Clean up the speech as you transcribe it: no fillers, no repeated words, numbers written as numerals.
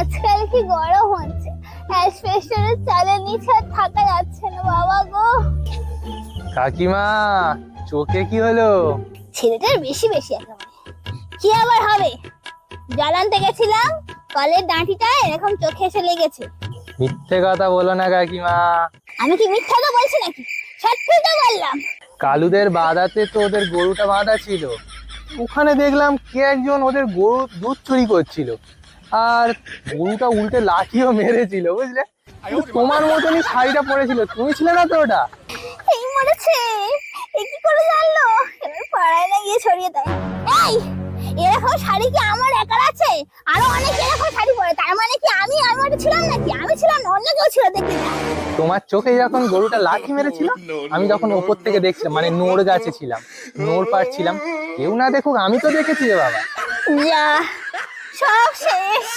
আজকাল কি গরম হচ্ছে, অ্যাসবেস্টসের চালের নিচে আর থাকা যাচ্ছে না বাবা গো। কাকিমা, চোখে কি হলো? ছেলেটার বেশি বেশি একেবারে। কি আবার হবে, জল আনতে গেছিলাম, কলের ডাঁটিটা এরকম চোখে এসে লেগেছে। মিথ্যে কথা বলো না কাকিমা। আমি কি মিথ্যা তো বলছি নাকি, সত্যি তো বললাম। কালুদের বাদাতে তো ওদের গরুটা বাঁধা ছিল, ওখানে দেখলাম কে একজন ওদের গরু দুধ চুরি করছিল, আর গরুটা উল্টে লাঠিও মেরেছিল, বুঝলে? তোমার মতনই শাড়িটা পরেছিল, তুমি ছিলে না তো ওটা? এই মরেছে, এ কি করে জানলো? এবার পাড়ায় না গিয়ে ছড়িয়ে দেয়। এই, এরকম শাড়ি কি আমার একার আছে? আরো অনেক এরকম শাড়ি পরে, তার মানে কি আমি ওটা ছিলাম নাকি? আমি ছিলাম না, অন্য কেউ ছিল, দেখলি না? তোমার চোখে যখন গরুটা লাঠি মেরেছিল, আমি তখন ওপর থেকে দেখছিলাম, মানে নোড় গাছে ছিলাম, নোড় পাড়ছিলাম। কেউ না দেখুক, আমি তো দেখেছি রে বাবা। যা, সব শেষ।